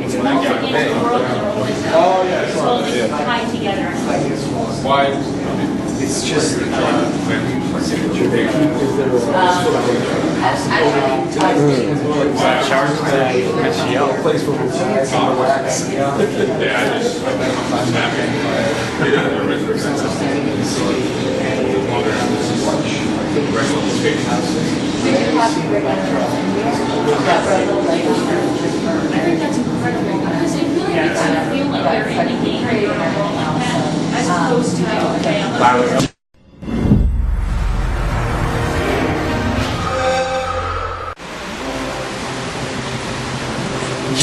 It's Once Against the World Oh, yeah. It's all tied together. Why? It's just signature. They keep place for I think that's incredible because it really makes you feel like you're in the game as opposed to okay, I'm not.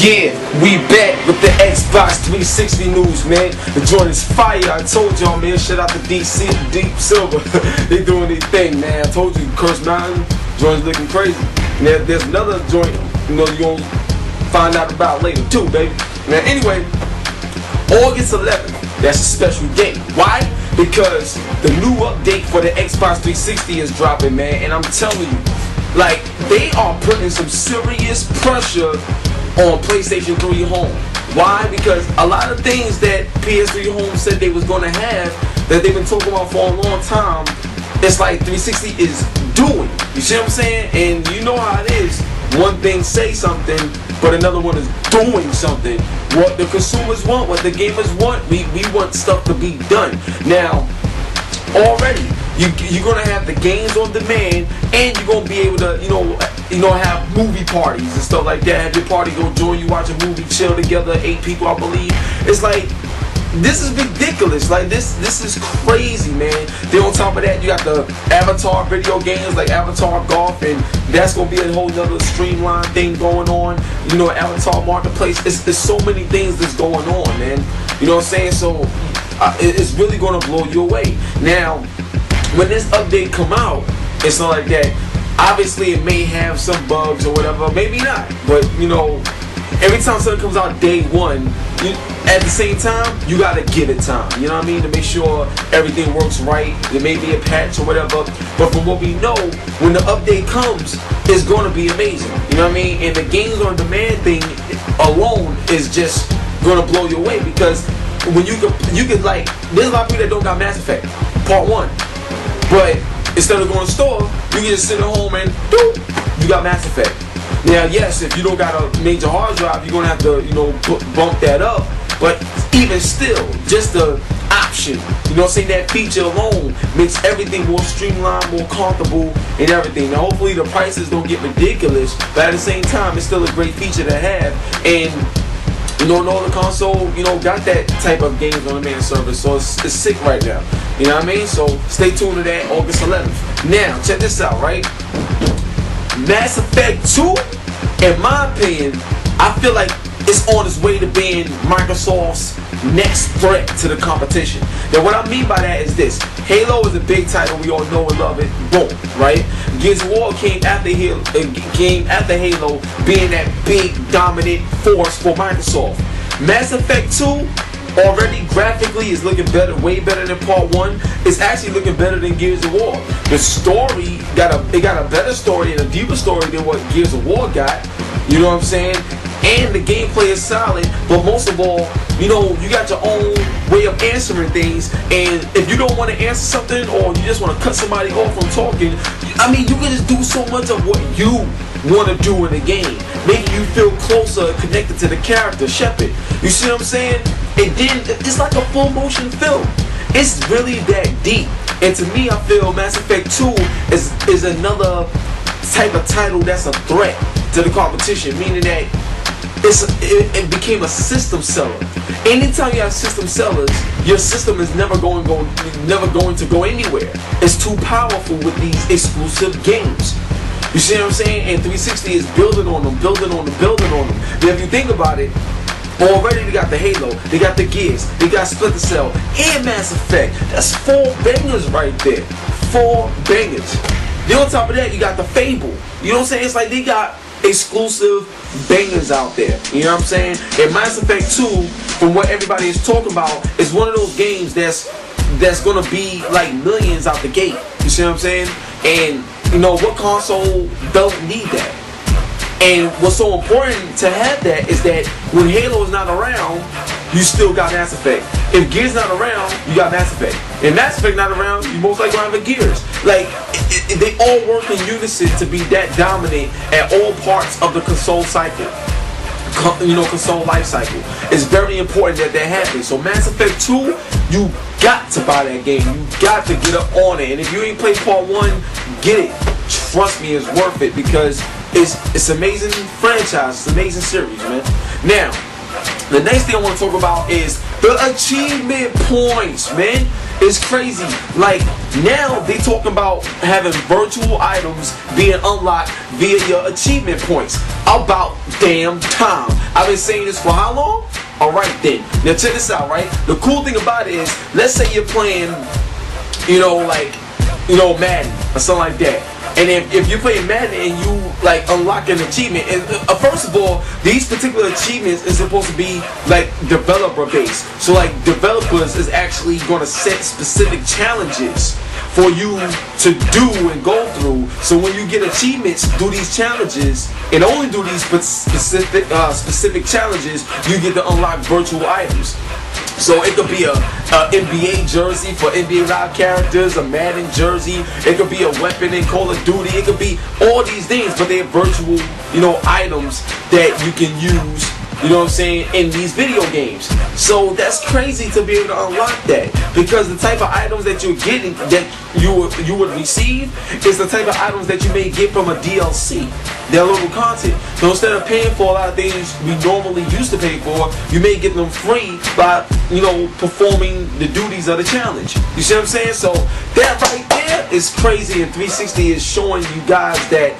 Yeah, we back with the Xbox 360 news, man. The joint is fire. I told y'all, man. Shout out to DC, Deep Silver. They doing their thing, man. I told you, Curse Mountain joint's looking crazy. Now, there's another joint, you're gonna find out about later too, baby. Now, anyway, August 11th, that's a special date. Why? Because the new update for the Xbox 360 is dropping, man. And I'm telling you, like, they are putting some serious pressure on PlayStation 3 Home. Why? Because a lot of things that PS3 Home said they was gonna have, that they've been talking about for a long time, it's like 360 is doing. You see what I'm saying? And you know how it is. One thing say something, but another one is doing something. What the consumers want, what the gamers want, we want stuff to be done. Now, already, you're gonna have the games on demand, and you're gonna be able to, have movie parties and stuff like that. Have your party go join you, watch a movie, chill together, 8 people, I believe. It's like, this is ridiculous. Like, this is crazy, man. Then on top of that, you got the Avatar video games like Avatar Golf, and that's gonna be a whole other streamlined thing going on. Avatar Marketplace. There's so many things that's going on, man. You know what I'm saying? So it's really gonna blow you away. Now, when this update come out, it's not like that. Obviously, it may have some bugs or whatever, maybe not. But every time something comes out day one, at the same time, you gotta give it time. You know what I mean? To make sure everything works right. There may be a patch or whatever, but from what we know, when the update comes, it's gonna be amazing. You know what I mean? And the games on demand thing alone is just gonna blow you away, because when you could like, there's a lot of people that don't got Mass Effect Part 1, but instead of going to the store, you can just sit at home and you got Mass Effect. Now, yes, if you don't got a major hard drive, you're gonna have to, bump that up. But even still, just the option, saying that feature alone makes everything more streamlined, more comfortable, and everything. Now, hopefully the prices don't get ridiculous, but at the same time, it's still a great feature to have. And no other console, got that type of games on the main service, so it's sick right now. You know what I mean? So stay tuned to that August 11th. Now, check this out, right? Mass Effect 2, in my opinion, I feel like it's on its way to being Microsoft's next threat to the competition. Now, what I mean by that is this: Halo is a big title, we all know and love it. Boom, right? Gears of War came after Halo, being that big dominant force for Microsoft. Mass Effect 2 already graphically is looking better, way better than Part 1. It's actually looking better than Gears of War. The story got a better story and a deeper story than what Gears of War got. You know what I'm saying? And the gameplay is solid, but most of all, you got your own way of answering things. And if you don't want to answer something, or you just want to cut somebody off from talking, I mean, you can just do so much of what you want to do in the game, making you feel closer, connected to the character, Shepard. You see what I'm saying? And then it's like a full motion film. It's really that deep. And to me, I feel Mass Effect 2 is another type of title that's a threat to the competition, meaning that it became a system seller. Anytime you have system sellers, your system is never going to go anywhere. It's too powerful with these exclusive games. You see what I'm saying? And 360 is building on them. Now, if you think about it, already they got the Halo, they got the Gears, they got Splinter Cell, and Mass Effect. That's 4 bangers right there. 4 bangers. Then on top of that, you got the Fable. You know what I'm saying? It's like they got exclusive bangers out there. You know what I'm saying? And Mass Effect 2, from what everybody is talking about, is one of those games that's gonna be like millions out the gate. You see what I'm saying? And what console don't need that? And what's so important to have that is that when Halo is not around, you still got Mass Effect. If Gears not around, you got Mass Effect. If Mass Effect not around, you most likely gonna have a Gears. Like, they all work in unison to be that dominant at all parts of the console cycle. Console life cycle. It's very important that happens. So Mass Effect 2, you got to buy that game. You got to get up on it. And if you ain't played part 1, get it. Trust me, it's worth it because it's amazing franchise. It's an amazing series, man. Now, the next thing I want to talk about is the achievement points, man. It's crazy. Like, now they talking about having virtual items being unlocked via your achievement points. About damn time. I've been saying this for how long? Alright then. Now check this out, right? The cool thing about it is, let's say you're playing, Madden or something like that. And if you play Madden and you like unlock an achievement, and first of all, these particular achievements is supposed to be like developer based. So like developers is actually going to set specific challenges for you to do and go through. So when you get achievements, do these challenges, and only do these specific challenges, you get to unlock virtual items. So it could be a NBA jersey for NBA Live characters, a Madden jersey. It could be a weapon in Call of Duty. It could be all these things, but they're virtual, items that you can use, in these video games. So that's crazy to be able to unlock that, because the type of items that you're getting, that you would receive, is the type of items that you may get from a DLC, downloadable content. So instead of paying for a lot of things we normally used to pay for, you may get them free by, performing the duties of the challenge. You see what I'm saying? So that right there is crazy, and 360 is showing you guys that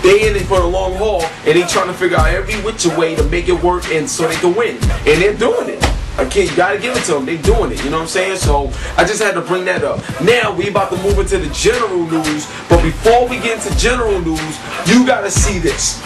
they in it for the long haul, and they trying to figure out every which way to make it work, and so they can win. And they're doing it. Okay, you gotta give it to them. They doing it. You know what I'm saying? So I just had to bring that up. Now we about to move into the general news. But before we get into general news, you gotta see this.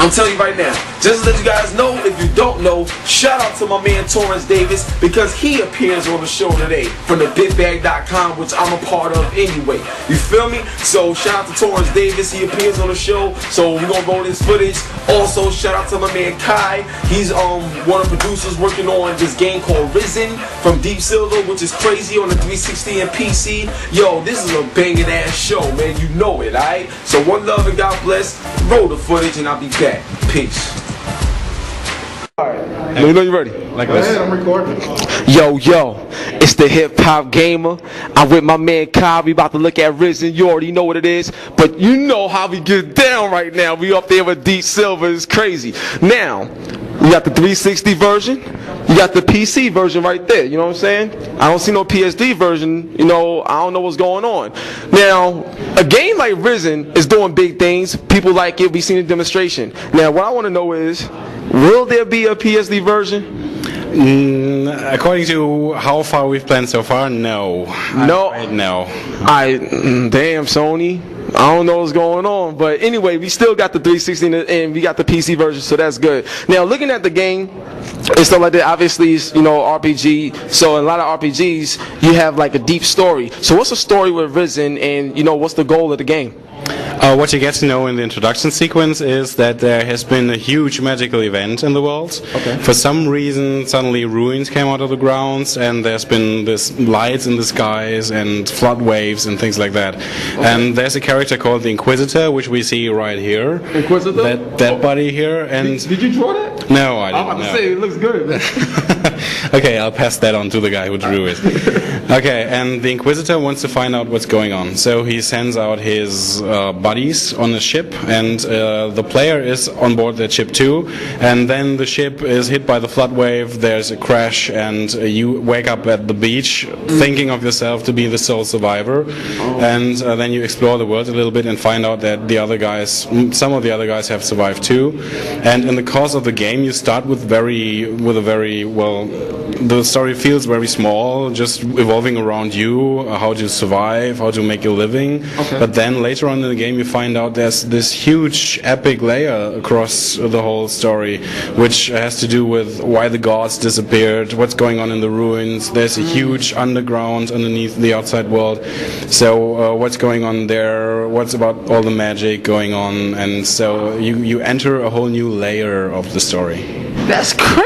I'm telling you right now, just to let you guys know, if you don't know, shout out to my man Torrance Davis, because he appears on the show today from the BitBag.com, which I'm a part of anyway. You feel me? So shout out to Torrance Davis, he appears on the show, so we're gonna roll this footage. Also, shout out to my man Kai. He's one of the producers working on this game called Risen from Deep Silver, which is crazy on the 360 and PC. Yo, this is a banging ass show, man. You know it, alright? So one love and God bless. Roll the footage and I'll be back. Peace. Alright. Let me know you're ready. Like this. I'm recording. Yo, it's the hip hop gamer. I'm with my man Kyle. We about to look at Risen. You already know what it is, but you know how we get down right now. We up there with Deep Silver. It's crazy. Now, we got the 360 version. You got the PC version right there. You know what I'm saying? I don't see no PSD version. I don't know what's going on. Now, a game like Risen is doing big things. People like it. We've seen a demonstration. Now, what I want to know is, will there be a PSD version? According to how far we've planned so far, no. No. No. Damn, Sony. I don't know what's going on, but anyway, we still got the 360 and we got the PC version, so that's good. Now, looking at the game and stuff like that, obviously, it's, RPG. So in a lot of RPGs, you have like a deep story. So what's the story with Risen, and what's the goal of the game? What you get to know in the introduction sequence is that there has been a huge magical event in the world. Okay. For some reason, suddenly ruins came out of the grounds, and there's been this lights in the skies and flood waves and things like that. Okay. And there's a character called the Inquisitor, which we see right here. Inquisitor? That buddy here. And did you draw that? No, I didn't. I'm about to say, it looks good. Okay, I'll pass that on to the guy who drew it. Okay, and the Inquisitor wants to find out what's going on. So he sends out his buddies on a ship, and the player is on board that ship too. And then the ship is hit by the flood wave, there's a crash, and you wake up at the beach thinking of yourself to be the sole survivor. And then you explore the world a little bit and find out that some of the other guys have survived too. And in the course of the game, you start with the story feels very small, just evolving around you, how to survive, how to make a living. Okay. But then later on in the game, you find out there's this huge epic layer across the whole story, which has to do with why the gods disappeared, what's going on in the ruins. There's a huge underground underneath the outside world. So what's going on there, what's about all the magic going on, and so you enter a whole new layer of the story. story. That's crazy.